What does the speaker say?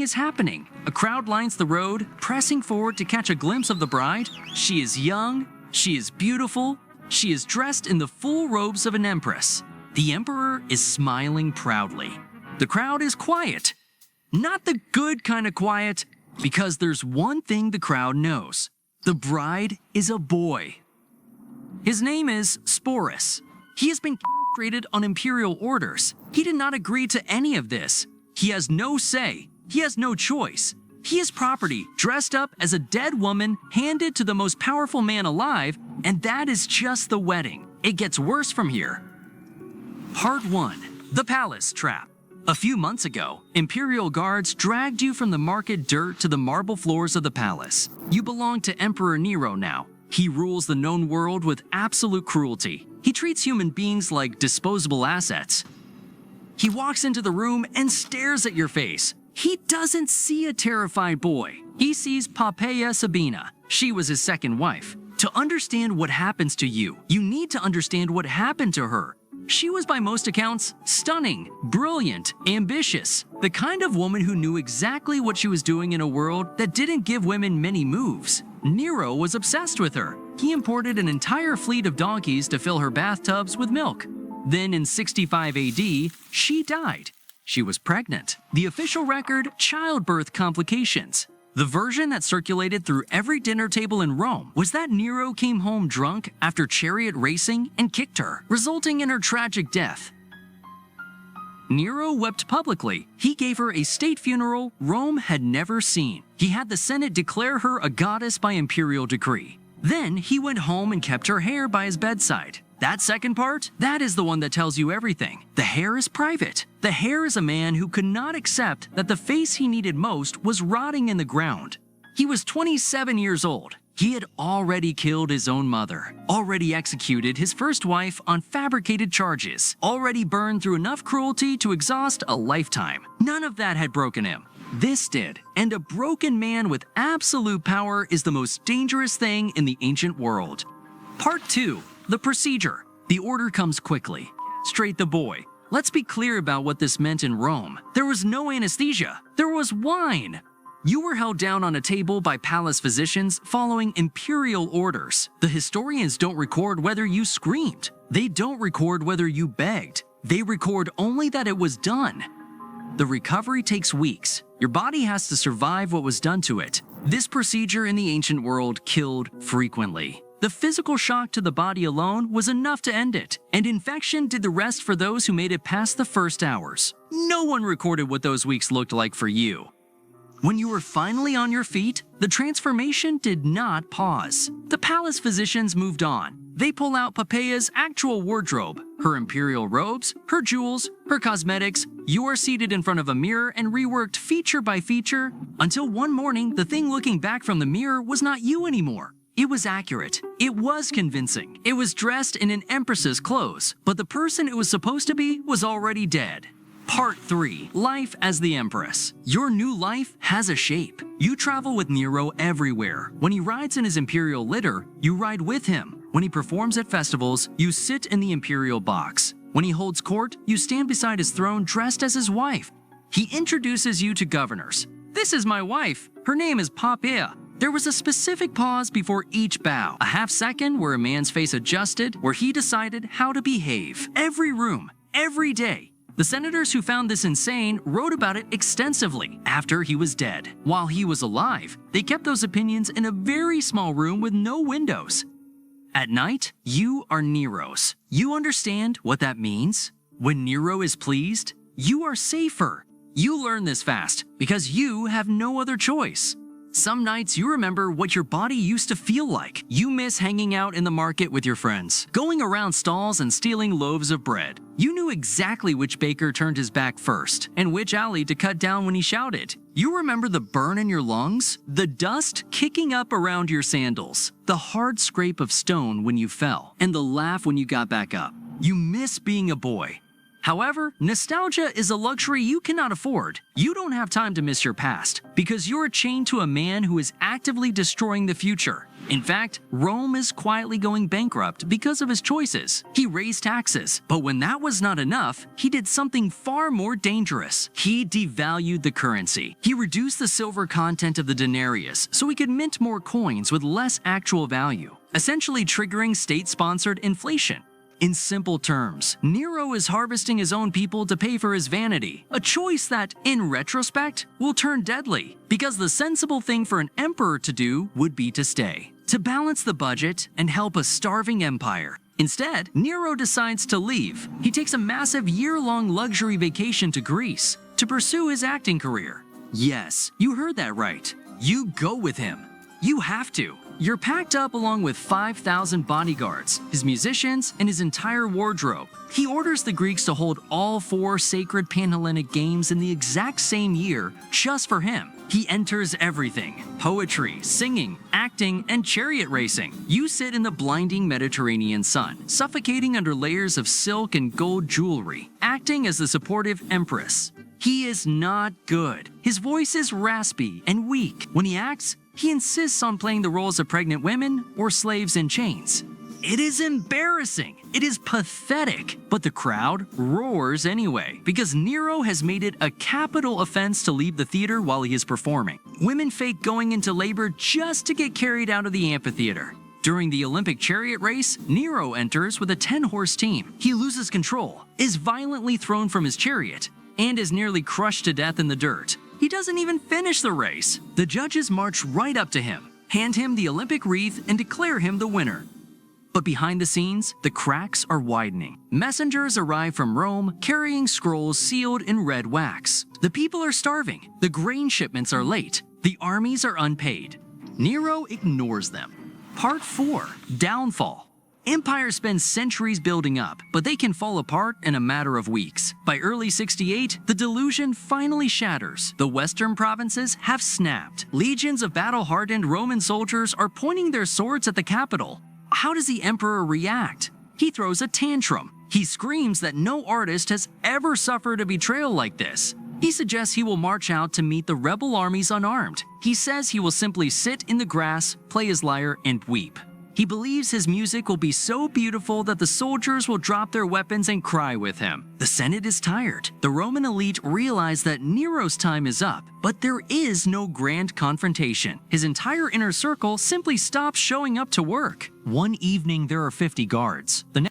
is happening. A crowd lines the road, pressing forward to catch a glimpse of the bride. She is young, she is beautiful, she is dressed in the full robes of an empress. The emperor is smiling proudly. The crowd is quiet. Not the good kind of quiet, because there's one thing the crowd knows. The bride is a boy. His name is Sporus. He has been castrated on imperial orders. He did not agree to any of this. He has no say. He has no choice. He is property, dressed up as a dead woman, handed to the most powerful man alive, and that is just the wedding. It gets worse from here. Part 1. The Palace Trap. A few months ago, Imperial guards dragged you from the market dirt to the marble floors of the palace. You belong to Emperor Nero now. He rules the known world with absolute cruelty. He treats human beings like disposable assets. He walks into the room and stares at your face. He doesn't see a terrified boy. He sees Poppaea Sabina. She was his second wife. To understand what happens to you, you need to understand what happened to her. She was by most accounts stunning, brilliant, ambitious, the kind of woman who knew exactly what she was doing in a world that didn't give women many moves. Nero was obsessed with her. He imported an entire fleet of donkeys to fill her bathtubs with milk. Then in 65 AD, she died. She was pregnant. The official record, childbirth complications. The version that circulated through every dinner table in Rome was that Nero came home drunk after chariot racing and kicked her, resulting in her tragic death. Nero wept publicly. He gave her a state funeral Rome had never seen. He had the Senate declare her a goddess by imperial decree. Then he went home and kept her hair by his bedside. That second part, that is the one that tells you everything. The hair is private. The hair is a man who could not accept that the face he needed most was rotting in the ground. He was 27 years old. He had already killed his own mother, already executed his first wife on fabricated charges, already burned through enough cruelty to exhaust a lifetime. None of that had broken him. This did, and a broken man with absolute power is the most dangerous thing in the ancient world. Part 2. The procedure. The order comes quickly. Straight the boy. Let's be clear about what this meant in Rome. There was no anesthesia. There was wine. You were held down on a table by palace physicians following imperial orders. The historians don't record whether you screamed. They don't record whether you begged. They record only that it was done. The recovery takes weeks. Your body has to survive what was done to it. This procedure in the ancient world killed frequently. The physical shock to the body alone was enough to end it, and infection did the rest for those who made it past the first hours. No one recorded what those weeks looked like for you. When you were finally on your feet, the transformation did not pause. The palace physicians moved on. They pull out Poppaea's actual wardrobe, her imperial robes, her jewels, her cosmetics. You are seated in front of a mirror and reworked feature by feature, until one morning the thing looking back from the mirror was not you anymore. It was accurate. It was convincing. It was dressed in an empress's clothes, but the person it was supposed to be was already dead. Part 3. Life as the Empress. Your new life has a shape. You travel with Nero everywhere. When he rides in his imperial litter, you ride with him. When he performs at festivals, you sit in the imperial box. When he holds court, you stand beside his throne dressed as his wife. He introduces you to governors. This is my wife. Her name is Poppaea. There was a specific pause before each bow, a half second where a man's face adjusted, where he decided how to behave. Every room, every day. The senators who found this insane wrote about it extensively after he was dead. While he was alive, they kept those opinions in a very small room with no windows. At night, you are Nero's. You understand what that means? When Nero is pleased, you are safer. You learn this fast because you have no other choice. Some nights you remember what your body used to feel like. You miss hanging out in the market with your friends, going around stalls and stealing loaves of bread. You knew exactly which baker turned his back first, and which alley to cut down when he shouted. You remember the burn in your lungs, the dust kicking up around your sandals, the hard scrape of stone when you fell, and the laugh when you got back up. You miss being a boy. However, nostalgia is a luxury you cannot afford. You don't have time to miss your past, because you're chained to a man who is actively destroying the future. In fact, Rome is quietly going bankrupt because of his choices. He raised taxes, but when that was not enough, he did something far more dangerous. He devalued the currency. He reduced the silver content of the denarius so he could mint more coins with less actual value, essentially triggering state-sponsored inflation. In simple terms, Nero is harvesting his own people to pay for his vanity, a choice that, in retrospect, will turn deadly, because the sensible thing for an emperor to do would be to stay, to balance the budget and help a starving empire. Instead, Nero decides to leave. He takes a massive year-long luxury vacation to Greece to pursue his acting career. Yes, you heard that right. You go with him. You have to. You're packed up along with 5,000 bodyguards, his musicians, and his entire wardrobe. He orders the Greeks to hold all 4 sacred Panhellenic Games in the exact same year just for him. He enters everything: poetry, singing, acting, and chariot racing. You sit in the blinding Mediterranean sun, suffocating under layers of silk and gold jewelry, acting as the supportive empress. He is not good. His voice is raspy and weak. When he acts, he insists on playing the roles of pregnant women or slaves in chains. It is embarrassing. It is pathetic. But the crowd roars anyway, because Nero has made it a capital offense to leave the theater while he is performing. Women fake going into labor just to get carried out of the amphitheater. During the Olympic chariot race, Nero enters with a 10-horse team. He loses control, is violently thrown from his chariot, and is nearly crushed to death in the dirt. He doesn't even finish the race. The judges march right up to him, hand him the Olympic wreath, and declare him the winner. But behind the scenes, the cracks are widening. Messengers arrive from Rome carrying scrolls sealed in red wax. The people are starving. The grain shipments are late. The armies are unpaid. Nero ignores them. Part 4. Downfall. Empires spend centuries building up, but they can fall apart in a matter of weeks. By early 68, the delusion finally shatters. The western provinces have snapped. Legions of battle-hardened Roman soldiers are pointing their swords at the capital. How does the emperor react? He throws a tantrum. He screams that no artist has ever suffered a betrayal like this. He suggests he will march out to meet the rebel armies unarmed. He says he will simply sit in the grass, play his lyre, and weep. He believes his music will be so beautiful that the soldiers will drop their weapons and cry with him. The Senate is tired. The Roman elite realize that Nero's time is up, but there is no grand confrontation. His entire inner circle simply stops showing up to work. One evening there are 50 guards. The